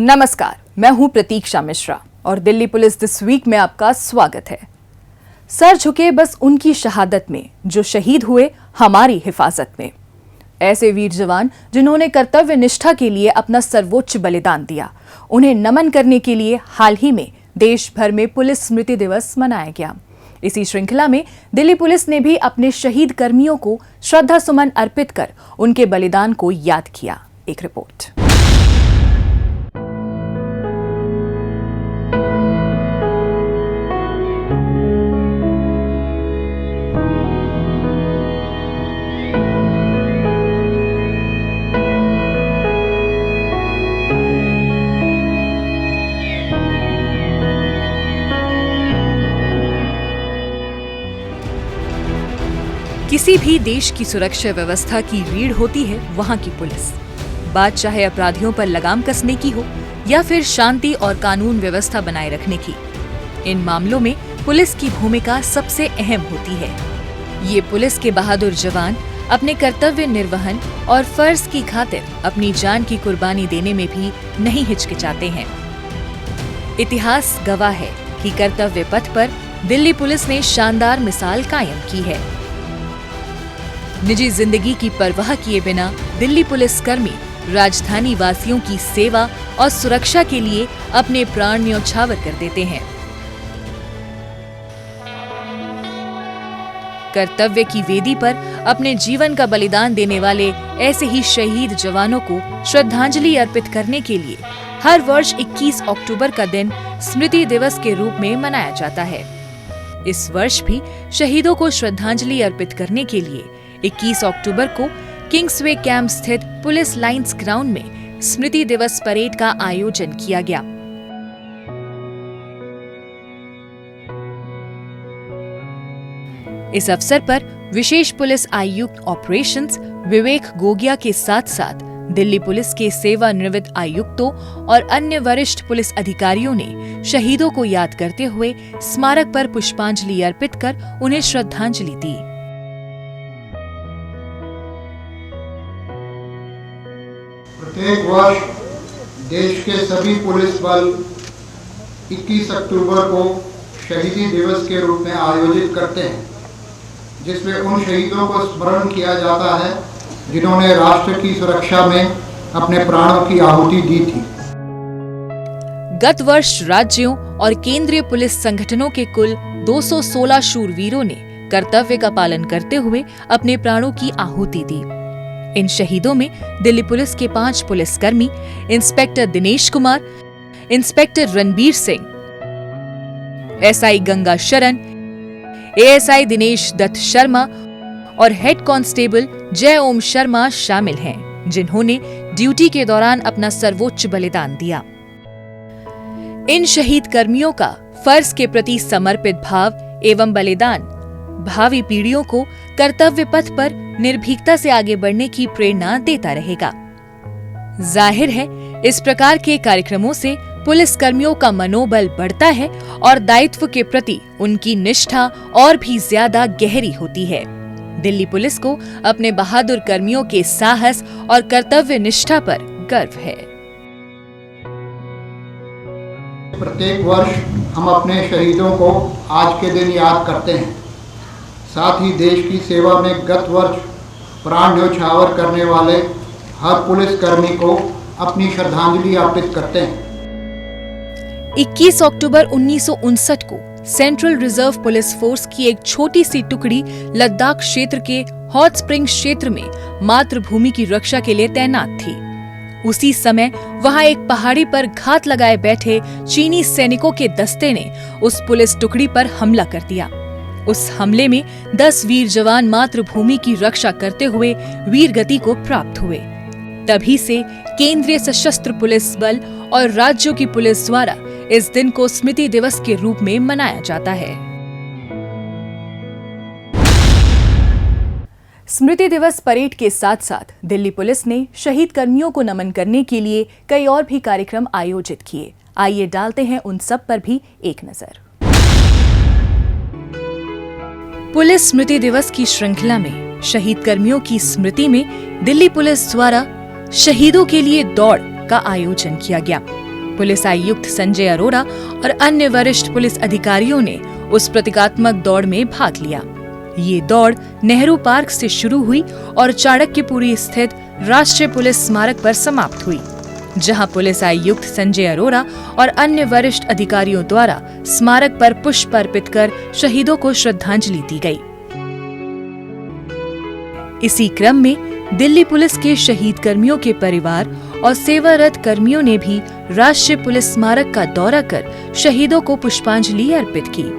नमस्कार, मैं हूं प्रतीक्षा मिश्रा और दिल्ली पुलिस दिस वीक में आपका स्वागत है। सर झुके बस उनकी शहादत में जो शहीद हुए हमारी हिफाजत में। ऐसे वीर जवान जिन्होंने कर्तव्य निष्ठा के लिए अपना सर्वोच्च बलिदान दिया, उन्हें नमन करने के लिए हाल ही में देश भर में पुलिस स्मृति दिवस मनाया गया। इसी श्रृंखला में दिल्ली पुलिस ने भी अपने शहीद कर्मियों को श्रद्धा सुमन अर्पित कर उनके बलिदान को याद किया। एक रिपोर्ट। किसी भी देश की सुरक्षा व्यवस्था की रीढ़ होती है वहां की पुलिस। बात चाहे अपराधियों पर लगाम कसने की हो या फिर शांति और कानून व्यवस्था बनाए रखने की, इन मामलों में पुलिस की भूमिका सबसे अहम होती है। ये पुलिस के बहादुर जवान अपने कर्तव्य निर्वहन और फर्ज की खातिर अपनी जान की कुर्बानी देने में भी नहीं हिचकिचाते हैं। इतिहास गवाह है कि कर्तव्य पथ पर दिल्ली पुलिस ने शानदार मिसाल कायम की है। निजी जिंदगी की परवाह किए बिना दिल्ली पुलिसकर्मी राजधानी वासियों की सेवा और सुरक्षा के लिए अपने प्राण न्यौछावर कर देते हैं। कर्तव्य की वेदी पर अपने जीवन का बलिदान देने वाले ऐसे ही शहीद जवानों को श्रद्धांजलि अर्पित करने के लिए हर वर्ष 21 अक्टूबर का दिन स्मृति दिवस के रूप में मनाया जाता है। इस वर्ष भी शहीदों को श्रद्धांजलि अर्पित करने के लिए 21 अक्टूबर को किंग्सवे कैंप स्थित पुलिस लाइंस ग्राउंड में स्मृति दिवस परेड का आयोजन किया गया। इस अवसर पर विशेष पुलिस आयुक्त ऑपरेशंस विवेक गोगिया के साथ साथ दिल्ली पुलिस के सेवानिवृत्त आयुक्तों और अन्य वरिष्ठ पुलिस अधिकारियों ने शहीदों को याद करते हुए स्मारक पर पुष्पांजलि अर्पित कर उन्हें श्रद्धांजलि दी। प्रत्येक वर्ष देश के सभी पुलिस बल 21 अक्टूबर को शहीदी दिवस के रूप में आयोजित करते हैं, जिसमें उन शहीदों को स्मरण किया जाता है जिन्होंने राष्ट्र की सुरक्षा में अपने प्राणों की आहुति दी थी। गत वर्ष राज्यों और केंद्रीय पुलिस संगठनों के कुल 216 शूरवीरों ने कर्तव्य का पालन करते हुए अपने प्राणों की आहुति दी। इन शहीदों में दिल्ली पुलिस के 5 पुलिसकर्मी inspector Dinesh Kumar, inspector Ranbir Singh, SI Ganga शरण, एएसआई दिनेश दत्त शर्मा और हेड कांस्टेबल जय ओम शर्मा शामिल हैं, जिन्होंने ड्यूटी के दौरान अपना सर्वोच्च बलिदान दिया। इन शहीद कर्मियों का फर्ज के प्रति समर्पित भाव एवं बलिदान भावी पीढ़ियों को कर्तव्य पथ पर निर्भीकता से आगे बढ़ने की प्रेरणा देता रहेगा। जाहिर है, इस प्रकार के कार्यक्रमों से पुलिस कर्मियों का मनोबल बढ़ता है और दायित्व के प्रति उनकी निष्ठा और भी ज्यादा गहरी होती है। दिल्ली पुलिस को अपने बहादुर कर्मियों के साहस और कर्तव्य निष्ठा पर गर्व है। प्रत्येक वर्ष हम अपने शहीदों को आज के दिन याद करते हैं। साथ ही देश की सेवा में गत वर्ष प्राण न्यौछावर करने वाले हर पुलिसकर्मी को अपनी श्रद्धांजलि अर्पित करते हैं। 21 अक्टूबर 1959 को सेंट्रल रिजर्व पुलिस फोर्स की एक छोटी सी टुकड़ी लद्दाख क्षेत्र के हॉट स्प्रिंग क्षेत्र में मातृभूमि की रक्षा के लिए तैनात थी। उसी समय वहां एक पहाड़ी पर घात लगाए बैठे चीनी सैनिकों के दस्ते ने उस पुलिस टुकड़ी पर हमला कर दिया। उस हमले में 10 वीर जवान मातृभूमि की रक्षा करते हुए वीर गति को प्राप्त हुए। तभी से केंद्रीय सशस्त्र पुलिस बल और राज्यों की पुलिस द्वारा इस दिन को स्मृति दिवस के रूप में मनाया जाता है। स्मृति दिवस परेड के साथ साथ दिल्ली पुलिस ने शहीद कर्मियों को नमन करने के लिए कई और भी कार्यक्रम आयोजित किए। आइए डालते हैं उन सब पर भी एक नजर। पुलिस स्मृति दिवस की श्रृंखला में शहीद कर्मियों की स्मृति में दिल्ली पुलिस द्वारा शहीदों के लिए दौड़ का आयोजन किया गया। पुलिस आयुक्त संजय अरोड़ा और अन्य वरिष्ठ पुलिस अधिकारियों ने उस प्रतीकात्मक दौड़ में भाग लिया। ये दौड़ नेहरू पार्क से शुरू हुई और चाणक्यपुरी स्थित राष्ट्रीय पुलिस स्मारक पर समाप्त हुई, जहां पुलिस आयुक्त संजय अरोड़ा और अन्य वरिष्ठ अधिकारियों द्वारा स्मारक पर पुष्प अर्पित कर शहीदों को श्रद्धांजलि दी गई। इसी क्रम में दिल्ली पुलिस के शहीद कर्मियों के परिवार और सेवारत कर्मियों ने भी राष्ट्रीय पुलिस स्मारक का दौरा कर शहीदों को पुष्पांजलि अर्पित की।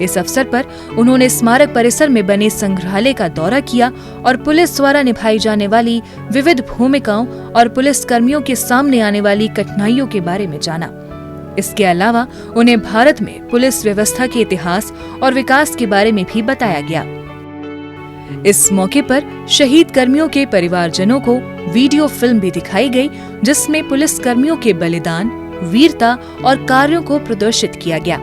इस अवसर पर उन्होंने स्मारक परिसर में बने संग्रहालय का दौरा किया और पुलिस द्वारा निभाई जाने वाली विविध भूमिकाओं और पुलिस कर्मियों के सामने आने वाली कठिनाइयों के बारे में जाना। इसके अलावा उन्हें भारत में पुलिस व्यवस्था के इतिहास और विकास के बारे में भी बताया गया। इस मौके पर शहीद कर्मियों के परिवारजनों को वीडियो फिल्म भी दिखाई गई, जिसमें पुलिस कर्मियों के बलिदान, वीरता और कार्यों को प्रदर्शित किया गया।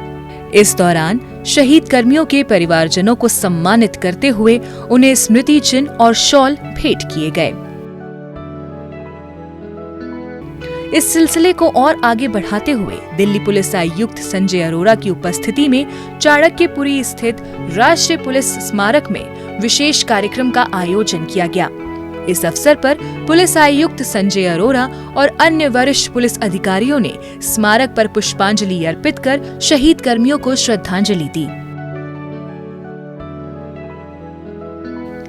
इस दौरान शहीद कर्मियों के परिवारजनों को सम्मानित करते हुए उन्हें स्मृति चिन्ह और शॉल भेंट किए गए। इस सिलसिले को और आगे बढ़ाते हुए दिल्ली पुलिस आयुक्त संजय अरोड़ा की उपस्थिति में चाणक्यपुरी स्थित राष्ट्रीय पुलिस स्मारक में विशेष कार्यक्रम का आयोजन किया गया। इस अवसर पर पुलिस आयुक्त संजय अरोड़ा और अन्य वरिष्ठ पुलिस अधिकारियों ने स्मारक पर पुष्पांजलि अर्पित कर शहीद कर्मियों को श्रद्धांजलि दी।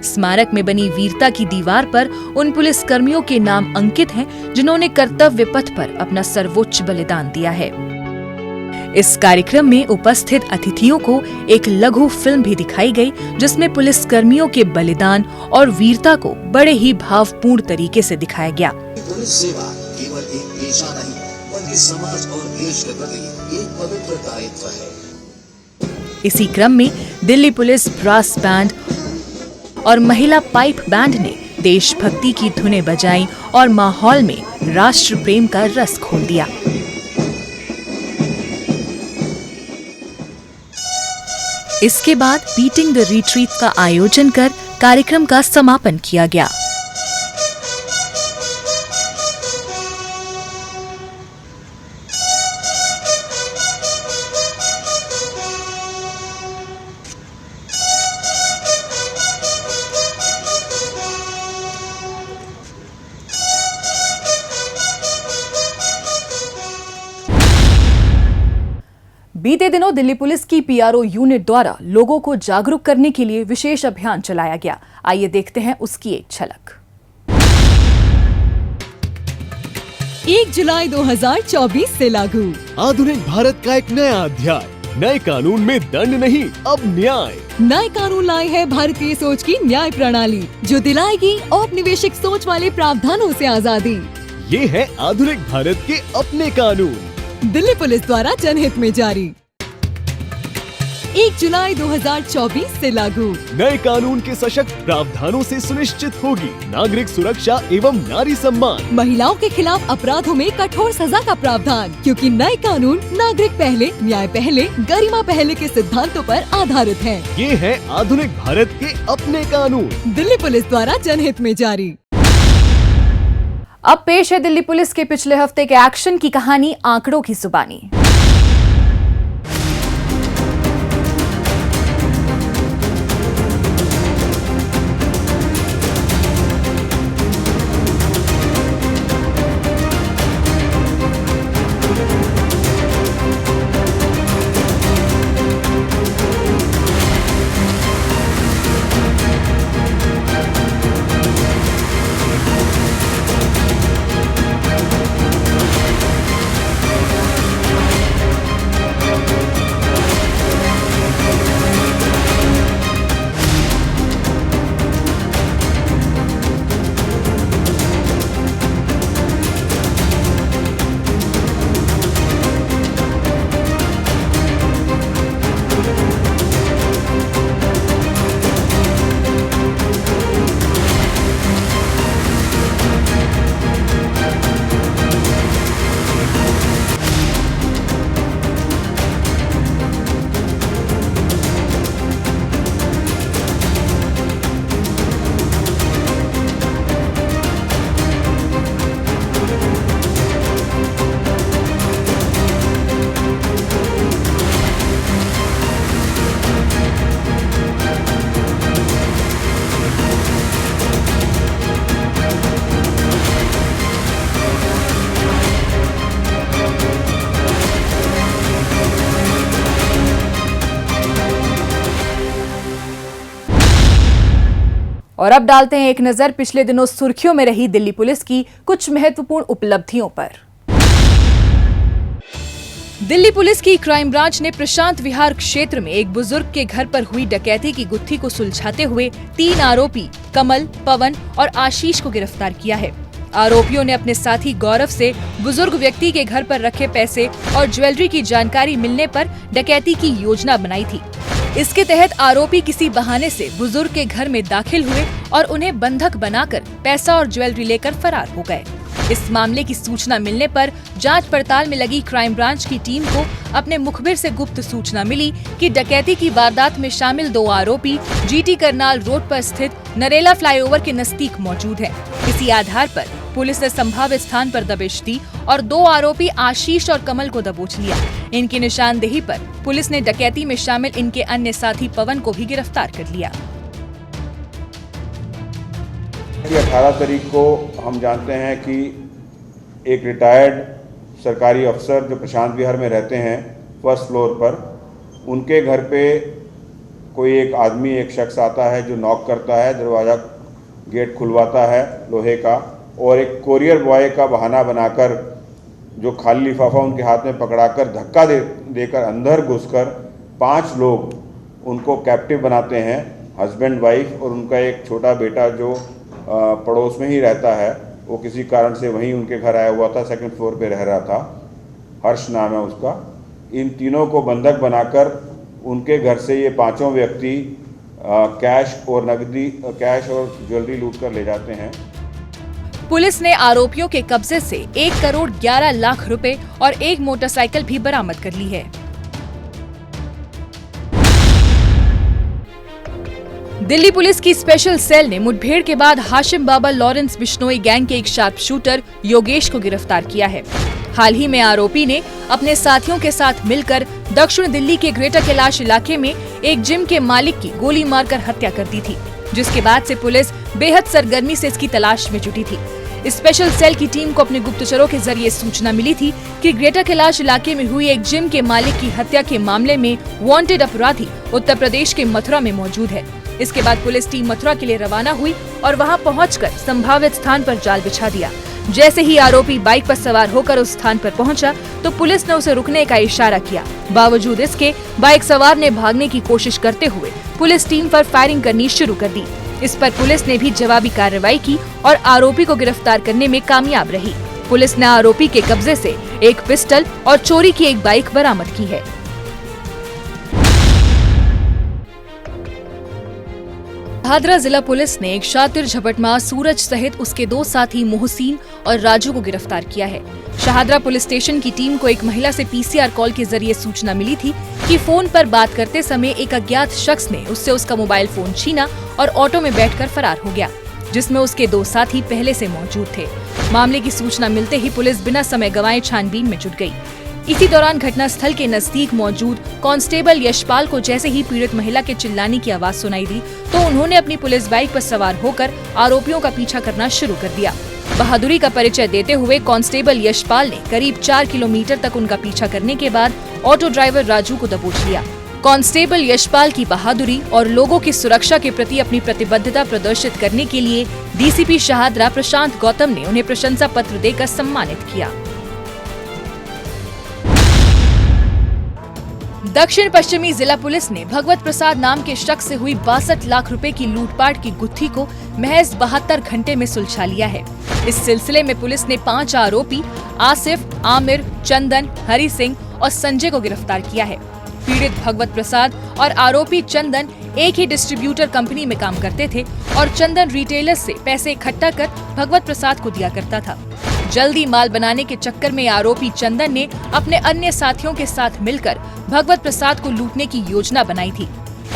स्मारक में बनी वीरता की दीवार पर उन पुलिस कर्मियों के नाम अंकित हैं, जिन्होंने कर्तव्य पथ पर अपना सर्वोच्च बलिदान दिया है। इस कार्यक्रम में उपस्थित अतिथियों को एक लघु फिल्म भी दिखाई गई, जिसमें पुलिस कर्मियों के बलिदान और वीरता को बड़े ही भावपूर्ण तरीके से दिखाया गया। पुलिस सेवा केवल एक पेशा नहीं, बल्कि समाज और देश के प्रति एक पवित्र दायित्व है। इसी क्रम में दिल्ली पुलिस ब्रास बैंड और महिला पाइप बैंड ने देशभक्ति की धुनें बजाई और माहौल में राष्ट्र प्रेम का रस घोल दिया। इसके बाद बीटिंग द रिट्रीट का आयोजन कर कार्यक्रम का समापन किया गया। बीते दिनों दिल्ली पुलिस की पीआरओ यूनिट द्वारा लोगों को जागरूक करने के लिए विशेष अभियान चलाया गया। आइए देखते हैं उसकी एक झलक। 1 जुलाई 2024 से लागू आधुनिक भारत का एक नया अध्याय। नए कानून में दंड नहीं, अब न्याय। नए कानून लाए है भारतीय सोच की न्याय प्रणाली, जो दिलाएगी औपनिवेशिक सोच वाले प्रावधानों से आजादी। ये है आधुनिक भारत के अपने कानून। दिल्ली पुलिस द्वारा जनहित में जारी। 1 जुलाई 2024 से लागू। नए कानून के सशक्त प्रावधानों से सुनिश्चित होगी नागरिक सुरक्षा एवं नारी सम्मान। महिलाओं के खिलाफ अपराधों में कठोर सजा का प्रावधान, क्योंकि नए कानून नागरिक पहले, न्याय पहले, गरिमा पहले के सिद्धांतों पर आधारित है। ये है आधुनिक भारत के अपने कानून। दिल्ली पुलिस द्वारा जनहित में जारी। अब पेश है दिल्ली पुलिस के पिछले हफ्ते के एक्शन की कहानी, आंकड़ों की जुबानी। और अब डालते हैं एक नजर पिछले दिनों सुर्खियों में रही दिल्ली पुलिस की कुछ महत्वपूर्ण उपलब्धियों पर। दिल्ली पुलिस की क्राइम ब्रांच ने प्रशांत विहार क्षेत्र में एक बुजुर्ग के घर पर हुई डकैती की गुत्थी को सुलझाते हुए 3 आरोपी कमल, पवन और आशीष को गिरफ्तार किया है। आरोपियों ने अपने साथी गौरव से बुजुर्ग व्यक्ति के घर पर रखे पैसे और ज्वेलरी की जानकारी मिलने पर डकैती की योजना बनाई थी। इसके तहत आरोपी किसी बहाने से बुजुर्ग के घर में दाखिल हुए और उन्हें बंधक बनाकर पैसा और ज्वेलरी लेकर फरार हो गए। इस मामले की सूचना मिलने पर जांच पड़ताल में लगी क्राइम ब्रांच की टीम को अपने मुखबिर से गुप्त सूचना मिली कि डकैती की वारदात में शामिल 2 आरोपी जीटी करनाल रोड पर स्थित नरेला फ्लाईओवर के नजदीक मौजूद हैं। इसी आधार पर पुलिस ने संभावित स्थान पर दबिश दी और 2 आरोपी आशीष और कमल को दबोच लिया। इनकी निशानदेही पर पुलिस ने डकैती में शामिल इनके अन्य साथी पवन को भी गिरफ्तार कर लिया। 18 तारीख को हम जानते हैं कि एक रिटायर्ड सरकारी अफसर जो प्रशांत विहार में रहते हैं फर्स्ट फ्लोर पर, उनके घर पे कोई एक आदमी, एक शख्स आता है जो नॉक करता है, दरवाज़ा गेट खुलवाता है लोहे का और एक कोरियर बॉय का बहाना बनाकर जो खाली लिफाफा उनके हाथ में पकड़ाकर धक्का देकर अंदर घुसकर 5 लोग उनको कैप्टिव बनाते हैं, हस्बैंड वाइफ और उनका एक छोटा बेटा जो पड़ोस में ही रहता है। वो किसी कारण से वहीं उनके घर आया हुआ था, सेकंड फ्लोर पे रह रहा था, हर्ष नाम है उसका। इन तीनों को बंधक बनाकर उनके घर से ये 5 व्यक्ति कैश और ज्वेलरी लूट कर ले जाते हैं। पुलिस ने आरोपियों के कब्जे से 1 करोड़ 11 लाख रुपए और एक मोटरसाइकिल भी बरामद कर ली है। दिल्ली पुलिस की स्पेशल सेल ने मुठभेड़ के बाद हाशिम बाबा लॉरेंस बिश्नोई गैंग के एक शार्प शूटर योगेश को गिरफ्तार किया है। हाल ही में आरोपी ने अपने साथियों के साथ मिलकर दक्षिण दिल्ली के ग्रेटर कैलाश इलाके में एक जिम के मालिक की गोली मारकर हत्या कर दी थी, जिसके बाद से पुलिस बेहद सरगर्मी से इसकी तलाश में जुटी थी। स्पेशल सेल की टीम को अपने गुप्तचरों के जरिए सूचना मिली थी कि ग्रेटर कैलाश इलाके में हुई एक जिम के मालिक की हत्या के मामले में वांटेड अपराधी उत्तर प्रदेश के मथुरा में मौजूद है। इसके बाद पुलिस टीम मथुरा के लिए रवाना हुई और वहां पहुंचकर संभावित स्थान पर जाल बिछा दिया। जैसे ही आरोपी बाइक पर सवार होकर उस स्थान पर पहुंचा तो पुलिस ने उसे रुकने का इशारा किया। बावजूद इसके बाइक सवार ने भागने की कोशिश करते हुए पुलिस टीम पर फायरिंग करनी शुरू कर दी। इस पर पुलिस ने भी जवाबी कार्रवाई की और आरोपी को गिरफ्तार करने में कामयाब रही। पुलिस ने आरोपी के कब्जे से एक पिस्टल और चोरी की एक बाइक बरामद की है। भादरा जिला पुलिस ने एक शातिर झपटमार सूरज सहित उसके 2 साथी मोहसिन और राजू को गिरफ्तार किया है। शाहदरा पुलिस स्टेशन की टीम को एक महिला से पीसीआर कॉल के जरिए सूचना मिली थी कि फोन पर बात करते समय एक अज्ञात शख्स ने उससे उसका मोबाइल फोन छीना और ऑटो में बैठकर फरार हो गया, जिसमें उसके 2 साथी पहले से मौजूद थे। मामले की सूचना मिलते ही पुलिस बिना समय गंवाए छानबीन में जुट गई। इसी दौरान घटनास्थल के नजदीक मौजूद कांस्टेबल यशपाल को जैसे ही पीड़ित महिला के चिल्लाने की आवाज सुनाई दी तो उन्होंने अपनी पुलिस बाइक पर सवार होकर आरोपियों का पीछा करना शुरू कर दिया। बहादुरी का परिचय देते हुए कांस्टेबल यशपाल ने करीब 4 किलोमीटर तक उनका पीछा करने के बाद ऑटो ड्राइवर राजू को दबोच लिया। कांस्टेबल यशपाल की बहादुरी और लोगों की सुरक्षा के प्रति अपनी प्रतिबद्धता प्रदर्शित करने के लिए डीसीपी शाहदरा प्रशांत गौतम ने उन्हें प्रशंसा पत्र देकर सम्मानित किया। दक्षिण पश्चिमी जिला पुलिस ने भगवत प्रसाद नाम के शख्स से हुई 62 लाख रुपए की लूटपाट की गुत्थी को महज 72 घंटे में सुलझा लिया है। इस सिलसिले में पुलिस ने 5 आरोपी आसिफ, आमिर, चंदन, हरि सिंह और संजय को गिरफ्तार किया है। पीड़ित भगवत प्रसाद और आरोपी चंदन एक ही डिस्ट्रीब्यूटर कंपनी में काम करते थे और चंदन रिटेलर से पैसे इकट्ठा कर भगवत प्रसाद को दिया करता था। जल्दी माल बनाने के चक्कर में आरोपी चंदन ने अपने अन्य साथियों के साथ मिलकर भगवत प्रसाद को लूटने की योजना बनाई थी।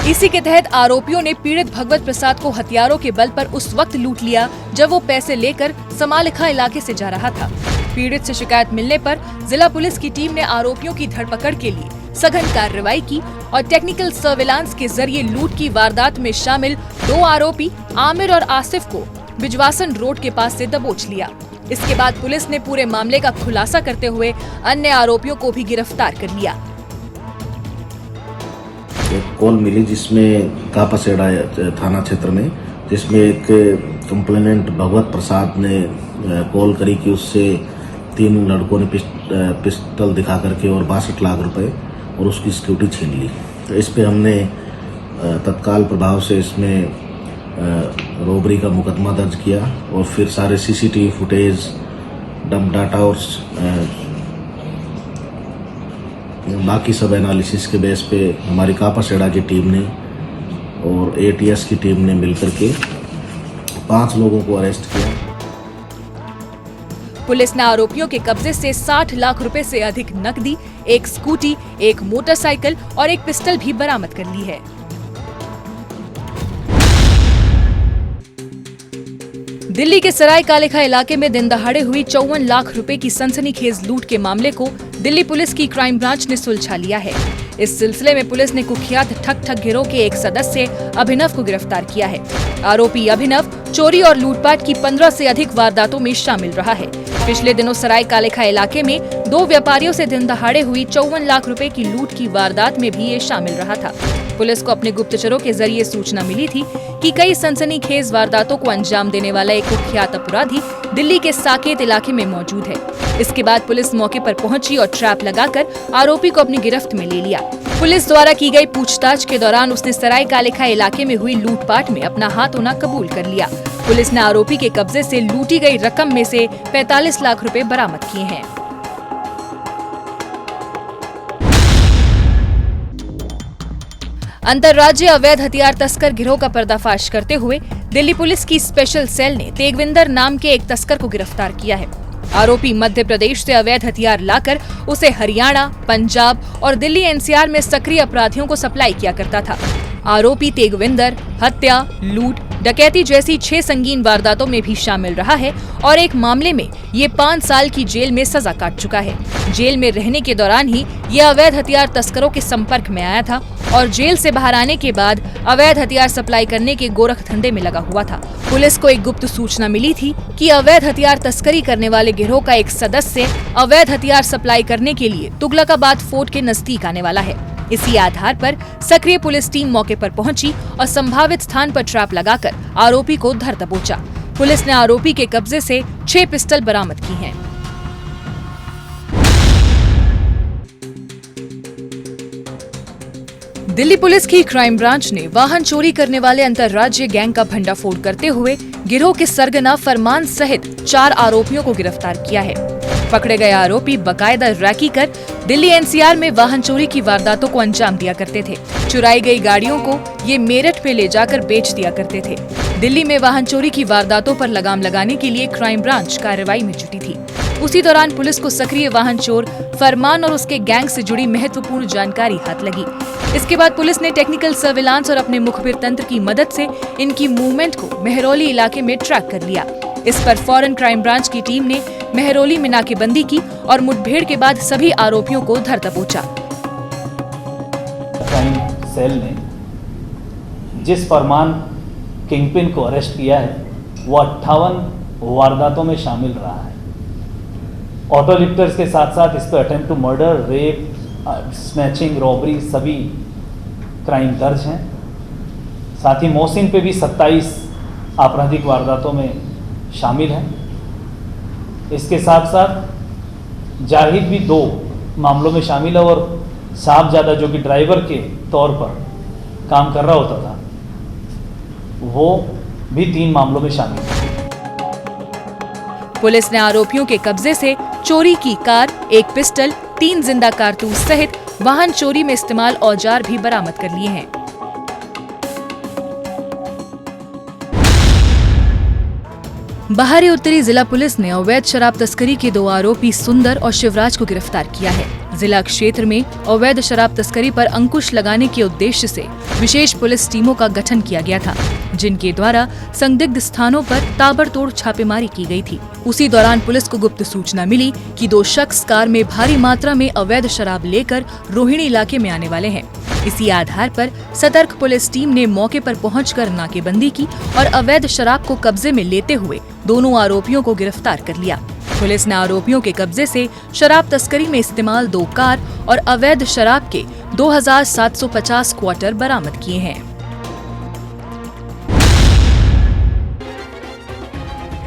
इसी के तहत आरोपियों ने पीड़ित भगवत प्रसाद को हथियारों के बल पर उस वक्त लूट लिया जब वो पैसे लेकर समालिखा इलाके से जा रहा था। पीड़ित से शिकायत मिलने पर जिला पुलिस की टीम ने आरोपियों की धरपकड़ के लिए सघन कार्रवाई की और टेक्निकल सर्विलांस के जरिए लूट की वारदात में शामिल 2 आरोपी आमिर और आसिफ को बिजवासन रोड के पास से दबोच लिया। इसके बाद पुलिस ने पूरे मामले का खुलासा करते हुए अन्य आरोपियों को भी गिरफ्तार कर लिया। एक कॉल मिली जिसमें कापासेड़ा थाना क्षेत्र में जिसमें एक कंप्लेनेंट भगवत प्रसाद ने कॉल करी कि उससे 3 लड़कों ने पिस्टल दिखा करके और 62 लाख रुपए और उसकी सिक्योरिटी छीन ली। तो इस पे हमने तत्काल प्रभाव से इसमें रॉबरी का मुकदमा दर्ज किया और फिर सारे सीसीटीवी फुटेज, डंप डाटा और बाकी सब एनालिसिस के बेस पे हमारी कापासेड़ा की टीम ने और एटीएस की टीम ने मिलकर के 5 लोगों को अरेस्ट किया। पुलिस ने आरोपियों के कब्जे से 60 लाख रुपए से अधिक नकदी, एक स्कूटी, एक मोटरसाइकिल और एक पिस्टल भी बरामद कर ली है। दिल्ली के सराय कालेखा इलाके में दिन दहाड़े हुई 54 लाख रुपए की सनसनीखेज लूट के मामले को दिल्ली पुलिस की क्राइम ब्रांच ने सुलझा लिया है। इस सिलसिले में पुलिस ने कुख्यात ठग गिरोह के एक सदस्य अभिनव को गिरफ्तार किया है। आरोपी अभिनव चोरी और लूटपाट की 15 से अधिक वारदातों में शामिल रहा है। पिछले दिनों सराय कालेखा इलाके में 2 व्यापारियों से दिन दहाड़े हुई 54 लाख रुपए की लूट की वारदात में भी ये शामिल रहा था। पुलिस को अपने गुप्तचरों के जरिए सूचना मिली थी कि कई सनसनीखेज वारदातों को अंजाम देने वाला एक कुख्यात अपराधी दिल्ली के साकेत इलाके में मौजूद है। इसके बाद पुलिस मौके पर पहुंची और ट्रैप लगाकर आरोपी को अपनी गिरफ्त में ले लिया। पुलिस द्वारा की गई पूछताछ के दौरान उसने सराय कालेखा इलाके में हुई लूटपाट में अपना हाथ होना कबूल कर लिया। पुलिस ने आरोपी के कब्जे से लूटी गई रकम में से 45 लाख रुपए बरामद किए हैं। अंतर्राज्यीय अवैध हथियार तस्कर गिरोह का पर्दाफाश करते हुए दिल्ली पुलिस की स्पेशल सेल ने तेगविंदर नाम के एक तस्कर को गिरफ्तार किया है। आरोपी मध्य प्रदेश से अवैध हथियार लाकर उसे हरियाणा, पंजाब और दिल्ली एनसीआर में सक्रिय अपराधियों को सप्लाई किया करता था। आरोपी तेगविंदर हत्या, लूट, डकैती जैसी 6 संगीन वारदातों में भी शामिल रहा है और एक मामले में ये 5 साल की जेल में सजा काट चुका है। जेल में रहने के दौरान ही ये अवैध हथियार तस्करों के संपर्क में आया था और जेल से बाहर आने के बाद अवैध हथियार सप्लाई करने के गोरख धंधे में लगा हुआ था। पुलिस को एक गुप्त सूचना मिली थी कि अवैध हथियार तस्करी करने वाले गिरोह का एक सदस्य अवैध हथियार सप्लाई करने के लिए तुगलकाबाद फोर्ट के नजदीक आने वाला है। इसी आधार पर सक्रिय पुलिस टीम मौके पर पहुंची और संभावित स्थान पर ट्रैप लगाकर आरोपी को धर दबोचा। पुलिस ने आरोपी के कब्जे से 6 पिस्टल बरामद की हैं। दिल्ली पुलिस की क्राइम ब्रांच ने वाहन चोरी करने वाले अंतर्राज्यीय गैंग का भंडाफोड़ करते हुए गिरोह के सरगना फरमान सहित 4 आरोपियों को गिरफ्तार किया है। पकड़े गए आरोपी बकायदा रैकी कर दिल्ली एनसीआर में वाहन चोरी की वारदातों को अंजाम दिया करते थे। चुराई गई गाड़ियों को ये मेरठ पे ले जाकर बेच दिया करते थे। दिल्ली में वाहन चोरी की वारदातों पर लगाम लगाने के लिए क्राइम ब्रांच कार्रवाई में जुटी थी। उसी दौरान पुलिस को सक्रिय वाहन चोर फरमान और उसके गैंग से जुड़ी महत्वपूर्ण जानकारी हाथ लगी। इसके बाद पुलिस ने टेक्निकल सर्विलांस और अपने मुखबिर तंत्र की मदद से इनकी मूवमेंट को मेहरौली इलाके में ट्रैक कर लिया। इस पर फौरन क्राइम ब्रांच की टीम ने मेहरौली में नाकेबंदी की और मुठभेड़ के बाद सभी आरोपियों को धर दबोचा। क्राइम सेल ने जिस फरमान किंगपिन को अरेस्ट किया है वो 58 वारदातों में शामिल रहा है। ऑटो लिफ्टर्स के साथ साथ इस पर attempt to murder, rape, snatching, robbery सभी क्राइम दर्ज हैं। साथ ही मोहसिन पे भी 27 आपराधिक वारदातों में शामिल हैं। इसके साथ साथ जाहिद भी 2 मामलों में शामिल है और साहबजादा जो कि ड्राइवर के तौर पर काम कर रहा होता था वो भी 3 मामलों में शामिल है। पुलिस ने आरोपियों के कब्जे से चोरी की कार, एक पिस्टल, 3 जिंदा कारतूस सहित वाहन चोरी में इस्तेमाल औजार भी बरामद कर लिए हैं। बाहरी उत्तरी जिला पुलिस ने अवैध शराब तस्करी के 2 आरोपी सुंदर और शिवराज को गिरफ्तार किया है। जिला क्षेत्र में अवैध शराब तस्करी पर अंकुश लगाने के उद्देश्य से विशेष पुलिस टीमों का गठन किया गया था, जिनके द्वारा संदिग्ध स्थानों पर ताबड़तोड़ छापेमारी की गई थी। उसी दौरान पुलिस को गुप्त सूचना मिली कि 2 शख्स कार में भारी मात्रा में अवैध शराब लेकर रोहिणी इलाके में आने वाले हैं। इसी आधार पर सतर्क पुलिस टीम ने मौके पर पहुंचकर नाकेबंदी की और अवैध शराब को कब्जे में लेते हुए दोनों आरोपियों को गिरफ्तार कर लिया। पुलिस ने आरोपियों के कब्जे से शराब तस्करी में इस्तेमाल 2 कार और अवैध शराब के 2750 क्वार्टर बरामद किए हैं।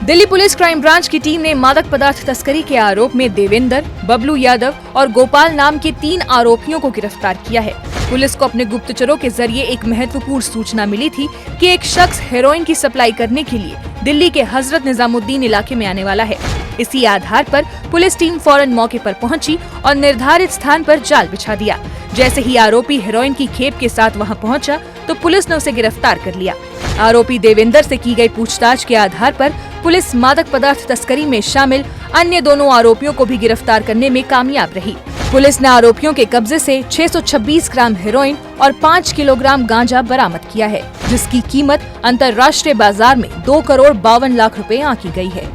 दिल्ली पुलिस क्राइम ब्रांच की टीम ने मादक पदार्थ तस्करी के आरोप में देवेंद्र, बबलू यादव और गोपाल नाम के 3 आरोपियों को गिरफ्तार किया है। पुलिस को अपने गुप्तचरों के जरिए एक महत्वपूर्ण सूचना मिली थी कि एक शख्स हेरोइन की सप्लाई करने के लिए दिल्ली के हजरत निजामुद्दीन इलाके में आने वाला है। इसी आधार पर पुलिस टीम फौरन मौके पर पहुंची और निर्धारित स्थान पर जाल बिछा दिया। जैसे ही आरोपी हेरोइन की खेप के साथ वहां पहुंचा तो पुलिस ने उसे गिरफ्तार कर लिया। आरोपी देवेंद्र से की गई पूछताछ के आधार पर पुलिस मादक पदार्थ तस्करी में शामिल अन्य दोनों आरोपियों को भी गिरफ्तार करने में कामयाब रही। पुलिस ने आरोपियों के कब्जे से 626 ग्राम हेरोइन और 5 किलोग्राम गांजा बरामद किया है, जिसकी कीमत अंतर्राष्ट्रीय बाजार में 2,52,00,000 रुपए आंकी गई है।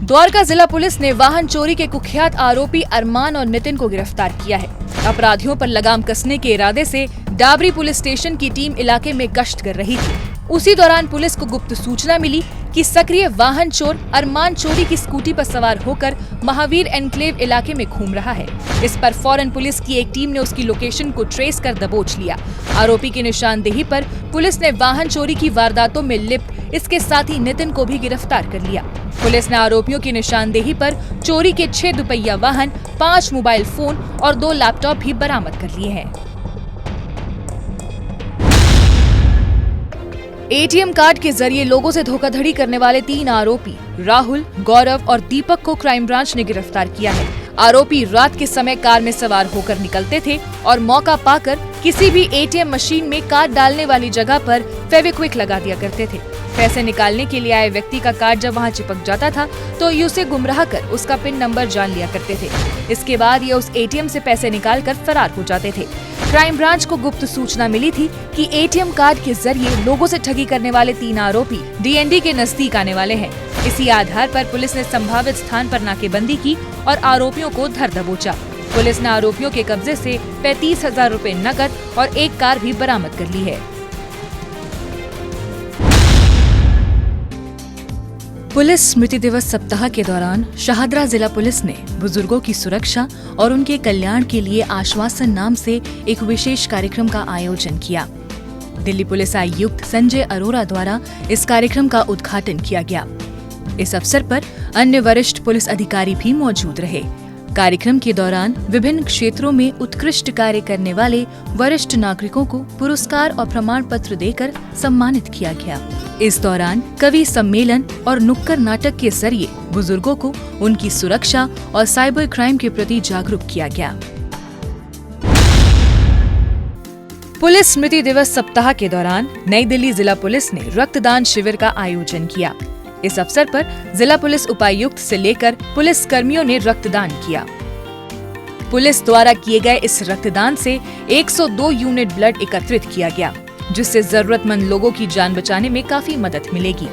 द्वारका जिला पुलिस ने वाहन चोरी के कुख्यात आरोपी अरमान और नितिन को गिरफ्तार किया है। अपराधियों पर लगाम कसने के इरादे से डाबरी पुलिस स्टेशन की टीम इलाके में गश्त कर रही थी। उसी दौरान पुलिस को गुप्त सूचना मिली कि सक्रिय वाहन चोर अरमान चोरी की स्कूटी पर सवार होकर महावीर एनक्लेव इलाके में घूम रहा है। इस पर फौरन पुलिस की एक टीम ने उसकी लोकेशन को ट्रेस कर दबोच लिया। आरोपी की निशानदेही पर पुलिस ने वाहन चोरी की वारदातों में लिप्त इसके साथी नितिन को भी गिरफ्तार कर लिया। पुलिस ने आरोपियों की निशानदेही पर चोरी के 6 दुपहिया वाहन, 5 मोबाइल फोन और 2 लैपटॉप भी बरामद कर लिए हैं। एटीएम कार्ड के जरिए लोगों से धोखाधड़ी करने वाले 3 आरोपी राहुल, गौरव और दीपक को क्राइम ब्रांच ने गिरफ्तार किया है। आरोपी रात के समय कार में सवार होकर निकलते थे और मौका पाकर किसी भी एटीएम मशीन में कार्ड डालने वाली जगह पर फेविक्विक लगा दिया करते थे। पैसे निकालने के लिए आए व्यक्ति का कार्ड जब वहां चिपक जाता था तो ये उसे गुमराह कर उसका पिन नंबर जान लिया करते थे। इसके बाद ये उस एटीएम से पैसे निकालकर फरार हो जाते थे। क्राइम ब्रांच को गुप्त सूचना मिली थी कि एटीएम कार्ड के जरिए लोगों से ठगी करने वाले 3 आरोपी डीएनडी के नजदीक आने वाले हैं। इसी आधार पर पुलिस ने संभावित स्थान पर नाकेबंदी की और आरोपियों को धर दबोचा। पुलिस ने आरोपियों के कब्जे से 35,000 रुपए नकद और एक कार भी बरामद कर ली है। पुलिस स्मृति दिवस सप्ताह के दौरान शाहदरा जिला पुलिस ने बुजुर्गों की सुरक्षा और उनके कल्याण के लिए आश्वासन नाम से एक विशेष कार्यक्रम का आयोजन किया। दिल्ली पुलिस आयुक्त संजय अरोरा द्वारा इस कार्यक्रम का उद्घाटन किया गया। इस अवसर पर अन्य वरिष्ठ पुलिस अधिकारी भी मौजूद रहे। कार्यक्रम के दौरान विभिन्न क्षेत्रों में उत्कृष्ट कार्य करने वाले वरिष्ठ नागरिकों को पुरस्कार और प्रमाण पत्र देकर सम्मानित किया गया। इस दौरान कवि सम्मेलन और नुक्कड़ नाटक के जरिए बुजुर्गों को उनकी सुरक्षा और साइबर क्राइम के प्रति जागरूक किया गया। पुलिस स्मृति दिवस सप्ताह के दौरान नई दिल्ली जिला पुलिस ने रक्तदान शिविर का आयोजन किया। इस अवसर पर जिला पुलिस उपायुक्त से लेकर पुलिस कर्मियों ने रक्तदान किया। पुलिस द्वारा किए गए इस रक्तदान से 102 यूनिट ब्लड एकत्रित किया गया, जिससे जरूरतमंद लोगों की जान बचाने में काफी मदद मिलेगी।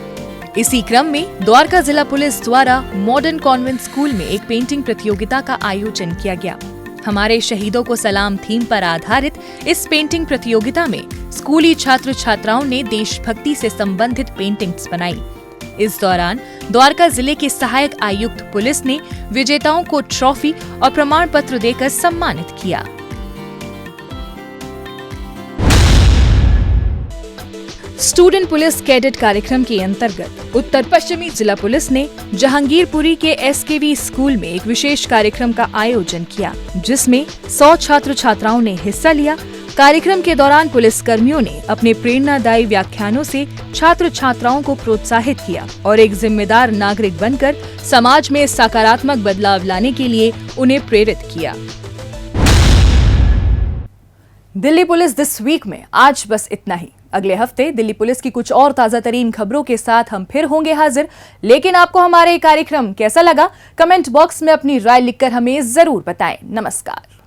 इसी क्रम में द्वारका जिला पुलिस द्वारा मॉडर्न कॉन्वेंट स्कूल में एक पेंटिंग प्रतियोगिता का आयोजन किया गया। हमारे शहीदों को सलाम थीम पर आधारित इस पेंटिंग प्रतियोगिता में स्कूली छात्र छात्राओं ने देशभक्ति से संबंधित पेंटिंग्स बनाई। इस दौरान द्वारका जिले के सहायक आयुक्त पुलिस ने विजेताओं को ट्रॉफी और प्रमाण पत्र देकर सम्मानित किया। स्टूडेंट पुलिस कैडेट कार्यक्रम के अंतर्गत उत्तर पश्चिमी जिला पुलिस ने जहांगीरपुरी के एसकेवी स्कूल में एक विशेष कार्यक्रम का आयोजन किया, जिसमें 100 छात्र छात्राओं ने हिस्सा लिया। कार्यक्रम के दौरान पुलिस कर्मियों ने अपने प्रेरणादायी व्याख्यानों से छात्र छात्राओं को प्रोत्साहित किया और एक जिम्मेदार नागरिक बनकर समाज में सकारात्मक बदलाव लाने के लिए उन्हें प्रेरित किया। दिल्ली पुलिस दिस वीक में आज बस इतना ही। अगले हफ्ते दिल्ली पुलिस की कुछ और ताजा तरीन खबरों के साथ हम फिर होंगे हाजिर। लेकिन आपको हमारा ये कार्यक्रम कैसा लगा, कमेंट बॉक्स में अपनी राय लिखकर हमें जरूर बताएं। नमस्कार।